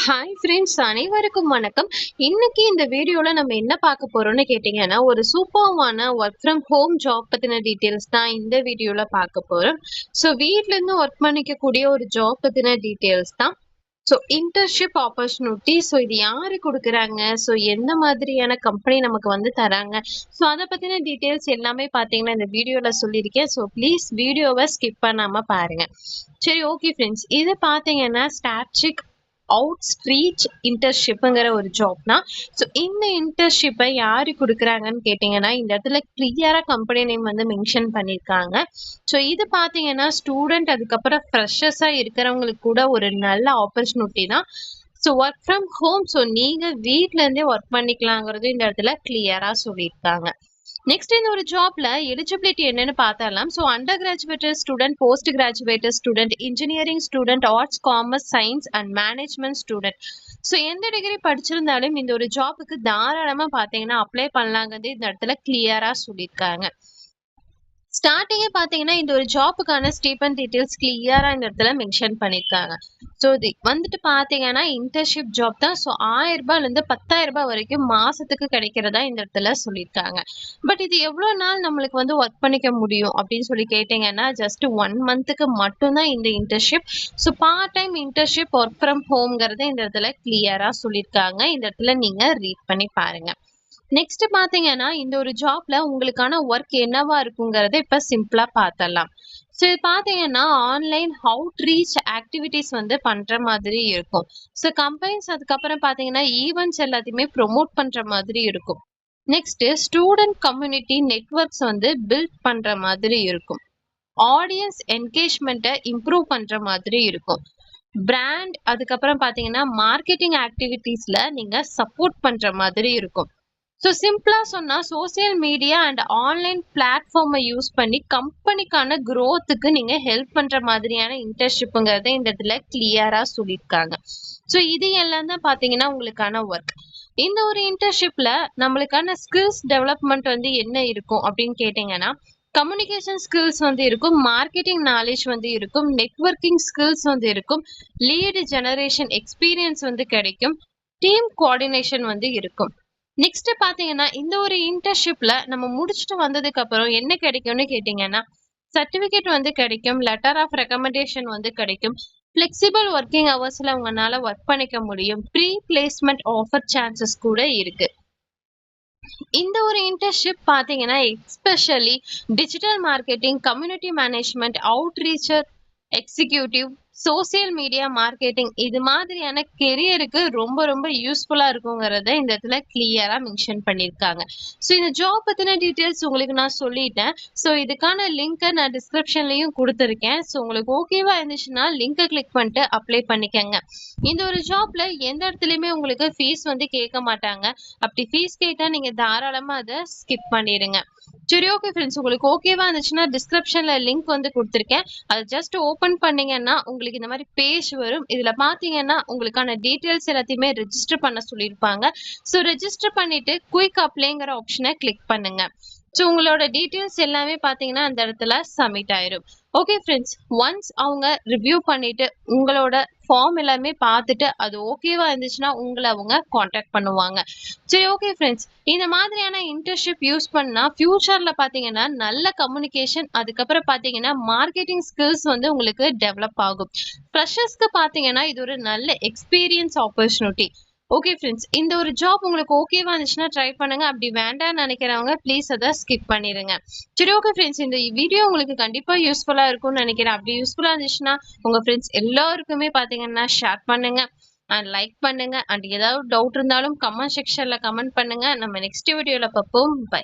Hi friends, அனைவருக்கும் வணக்கம். இன்னைக்கு இந்த வீடியோல நம்ம என்ன பார்க்க போறோம்னு கேட்டீங்கன்னா, ஒரு சூப்பர்வான ஒர்க் ஃப்ரம் ஹோம் ஜாப் பத்தின டீடைல்ஸ் தான் இந்த வீடியோல பார்க்க போறோம். ஸோ வீட்ல இருந்து ஒர்க் பண்ணிக்கக்கூடிய ஒரு ஜாப் பத்தின டீடைல்ஸ் தான். So internship opportunity. ஸோ இது யாரு கொடுக்குறாங்க, ஸோ எந்த மாதிரியான கம்பெனி நமக்கு வந்து தராங்க, ஸோ அதை பத்தின டீடைல்ஸ் எல்லாமே பார்த்தீங்கன்னா இந்த வீடியோல சொல்லியிருக்கேன். ஸோ ப்ளீஸ் வீடியோவை ஸ்கிப் பண்ணாம பாருங்க. சரி, ஓகே ஃப்ரெண்ட்ஸ், இது பார்த்தீங்கன்னா ஸ்டாட்சிக் அவுட்ரீச் இன்டர்ன்ஷிப்ங்கிற ஒரு ஜாப்னா, ஸோ இந்த இன்டர்ன்ஷிப்பை யாரு கொடுக்குறாங்கன்னு கேட்டிங்கன்னா, இந்த இடத்துல கிளியரா கம்பெனி நேம் வந்து மென்ஷன் பண்ணியிருக்காங்க. ஸோ இது பார்த்தீங்கன்னா ஸ்டூடெண்ட் அதுக்கப்புறம் ஃப்ரெஷர்ஸாக இருக்கிறவங்களுக்கு கூட ஒரு நல்ல ஆப்பர்ச்சுனிட்டி தான். So work from home, so நீங்கள் வீட்டிலேருந்தே ஒர்க் பண்ணிக்கலாங்கிறது இந்த இடத்துல கிளியராக சொல்லியிருக்காங்க. நெக்ஸ்ட் இந்த ஒரு ஜாப்ல எலிஜிபிலிட்டி என்னன்னு பார்த்தாலாம். So under graduated student, post graduated student, engineering student, arts, commerce, science and management student. So எந்த டிகிரி படிச்சிருந்தாலும் இந்த ஒரு ஜாப்புக்கு தாராளமா பார்த்தீங்கன்னா அப்ளை பண்ணலாங்கிறது இந்த இடத்துல கிளியரா சொல்லியிருக்காங்க. ஸ்டார்டிங்கே பார்த்தீங்கன்னா இந்த ஒரு ஜாப்புக்கான ஸ்டீபன் டீட்டெயில்ஸ் கிளியராக இந்த இடத்துல மென்ஷன் பண்ணியிருக்காங்க. ஸோ இது வந்துட்டு பார்த்தீங்கன்னா இன்டர்ன்ஷிப் ஜாப் தான். ஸோ 1000 ரூபாயிலேருந்து 10,000 ரூபாய் வரைக்கும் மாசத்துக்கு கிடைக்கிறதா இந்த இடத்துல சொல்லியிருக்காங்க. பட் இது எவ்வளோ நாள் நம்மளுக்கு வந்து ஒர்க் பண்ணிக்க முடியும் அப்படின்னு சொல்லி கேட்டிங்கன்னா, ஜஸ்ட் 1 மந்த்துக்கு மட்டும்தான் இந்த internship. So part time internship work from ஹோம்ங்கிறத இந்த இடத்துல கிளியராக சொல்லியிருக்காங்க. இந்த இடத்துல நீங்கள் ரீட் பண்ணி பாருங்க. நெக்ஸ்ட் பாத்தீங்கன்னா இந்த ஒரு ஜாப்ல உங்களுக்கான ஒர்க் என்னவா இருக்குங்கிறத இப்ப சிம்பிளா பார்த்தலாம். ஸோ இது பாத்தீங்கன்னா ஆன்லைன் அவுட்ரீச் ஆக்டிவிட்டிஸ் வந்து பண்ற மாதிரி இருக்கும். ஸோ கம்பெனிஸ் அதுக்கப்புறம் பாத்தீங்கன்னா ஈவெண்ட்ஸ் எல்லாத்தையுமே ப்ரொமோட் பண்ற மாதிரி இருக்கும். நெக்ஸ்ட் ஸ்டூடெண்ட் கம்யூனிட்டி நெட்வொர்க்ஸ் வந்து பில்ட் பண்ற மாதிரி இருக்கும். ஆடியன்ஸ் என்கேஜ்மெண்ட்டை இம்ப்ரூவ் பண்ற மாதிரி இருக்கும். பிராண்ட் அதுக்கப்புறம் பாத்தீங்கன்னா மார்க்கெட்டிங் ஆக்டிவிட்டீஸ்ல நீங்க சப்போர்ட் பண்ற மாதிரி இருக்கும். ஸோ சிம்பிளாக சொன்னால் சோசியல் மீடியா அண்ட் ஆன்லைன் பிளாட்ஃபார்மை யூஸ் பண்ணி கம்பெனிக்கான க்ரோத்துக்கு நீங்கள் ஹெல்ப் பண்ணுற மாதிரியான இன்டர்ன்ஷிப்புங்கிறத இந்த இடத்துல கிளியராக சொல்லியிருக்காங்க. ஸோ இது எல்லாம் தான் பார்த்தீங்கன்னா உங்களுக்கான ஒர்க். இந்த ஒரு இன்டர்ன்ஷிப்பில் நம்மளுக்கான ஸ்கில்ஸ் டெவலப்மெண்ட் வந்து என்ன இருக்கும் அப்படின்னு கேட்டிங்கன்னா, கம்யூனிகேஷன் ஸ்கில்ஸ் வந்து இருக்கும், மார்க்கெட்டிங் நாலேஜ் வந்து இருக்கும், நெட்வொர்க்கிங் ஸ்கில்ஸ் வந்து இருக்கும், லீடு ஜெனரேஷன் எக்ஸ்பீரியன்ஸ் வந்து கிடைக்கும், டீம் கோஆர்டினேஷன் வந்து இருக்கும். நெக்ஸ்ட் பாத்தீங்கன்னா இந்த ஒரு இன்டர்ன்ஷிப்ல நம்ம முடிச்சுட்டு வந்ததுக்கு அப்புறம் என்ன கிடைக்கும்னு கேட்டீங்கன்னா, சர்டிபிகேட் வந்து கிடைக்கும், லெட்டர் ஆஃப் ரெக்கமெண்டேஷன் வந்து கிடைக்கும், ஃபிளெக்சிபிள் ஒர்க்கிங் ஹவர்ஸ்ல உங்களால ஒர்க் பண்ணிக்க முடியும், ப்ரீ பிளேஸ்மெண்ட் ஆஃபர் சான்சஸ் கூட இருக்கு. இந்த ஒரு இன்டர்ன்ஷிப் பாத்தீங்கன்னா especially digital marketing, community management, outreacher executive, social media marketing இது மாதிரியான கெரியருக்கு ரொம்ப ரொம்ப யூஸ்ஃபுல்லா இருக்குங்கிறத இந்த இடத்துல கிளியரா மென்ஷன் பண்ணியிருக்காங்க. ஸோ இந்த ஜாப் பத்தின டீட்டெயில்ஸ் உங்களுக்கு நான் சொல்லிட்டேன். ஸோ இதுக்கான லிங்கை நான் டிஸ்கிரிப்ஷன்லயும் கொடுத்துருக்கேன். ஸோ உங்களுக்கு ஓகேவா இருந்துச்சுன்னா லிங்கை கிளிக் பண்ணிட்டு அப்ளை பண்ணிக்கங்க. இந்த ஒரு ஜாப்ல எந்த இடத்துலயுமே உங்களுக்கு ஃபீஸ் வந்து கேட்க மாட்டாங்க. அப்படி ஃபீஸ் கேட்டா நீங்க தாராளமா அதை ஸ்கிப் பண்ணிடுங்க. சரி, ஓகே ஃப்ரெண்ட்ஸ், உங்களுக்கு ஓகேவா இருந்துச்சுன்னா டிஸ்கிரிப்ஷன்ல லிங்க் வந்து கொடுத்துருக்கேன். அதை ஜஸ்ட் ஓப்பன் பண்ணீங்கன்னா உங்களுக்கு இந்த மாதிரி பேஜ் வரும். இதுல பாத்தீங்கன்னா உங்களுக்கான டீட்டெயில்ஸ் எல்லாத்தையுமே ரெஜிஸ்டர் பண்ண சொல்லியிருப்பாங்க. ஸோ ரெஜிஸ்டர் பண்ணிட்டு குயிக் அப்ளைங்கிற ஆப்ஷனை கிளிக் பண்ணுங்க. ஸோ உங்களோட டீட்டெயில்ஸ் எல்லாமே பார்த்தீங்கன்னா அந்த இடத்துல சப்மிட் ஆயிரும். ஓகே ஃப்ரெண்ட்ஸ், ஒன்ஸ் அவங்க ரிவ்யூ பண்ணிட்டு உங்களோட ஃபார்ம் எல்லாமே பார்த்துட்டு அது ஓகேவா இருந்துச்சுன்னா உங்களை அவங்க காண்டாக்ட் பண்ணுவாங்க. சரி, ஓகே ஃப்ரெண்ட்ஸ், இந்த மாதிரியான இன்டர்ன்ஷிப் யூஸ் பண்ணா ஃபியூச்சர்ல பார்த்தீங்கன்னா நல்ல கம்யூனிகேஷன் அதுக்கப்புறம் பார்த்தீங்கன்னா மார்க்கெட்டிங் ஸ்கில்ஸ் வந்து உங்களுக்கு டெவலப் ஆகும். ஃப்ரெஷர்ஸ்க்கு பார்த்தீங்கன்னா இது ஒரு நல்ல எக்ஸ்பீரியன்ஸ் ஆப்பர்ச்சுனிட்டி. ஓகே ஃப்ரெண்ட்ஸ், இந்த ஒரு ஜாப் உங்களுக்கு ஓகேவா இருந்துச்சுன்னா ட்ரை பண்ணுங்க. அப்படி வேண்டாம்னு நினைக்கிறவங்க ப்ளீஸ் அதை ஸ்கிப் பண்ணிடுங்க. சரி, ஓகே ஃப்ரெண்ட்ஸ், இந்த வீடியோ உங்களுக்கு கண்டிப்பா யூஸ்ஃபுல்லா இருக்கும்னு நினைக்கிறேன். அப்படி யூஸ்ஃபுல்லா இருந்துச்சுன்னா உங்க ஃப்ரெண்ட்ஸ் எல்லாருக்குமே பாத்தீங்கன்னா ஷேர் பண்ணுங்க அண்ட் லைக் பண்ணுங்க. அண்ட் ஏதாவது டவுட் இருந்தாலும் கமெண்ட் செக்ஷன்ல கமெண்ட் பண்ணுங்க. நம்ம நெக்ஸ்ட் வீடியோல பார்ப்போம். பை.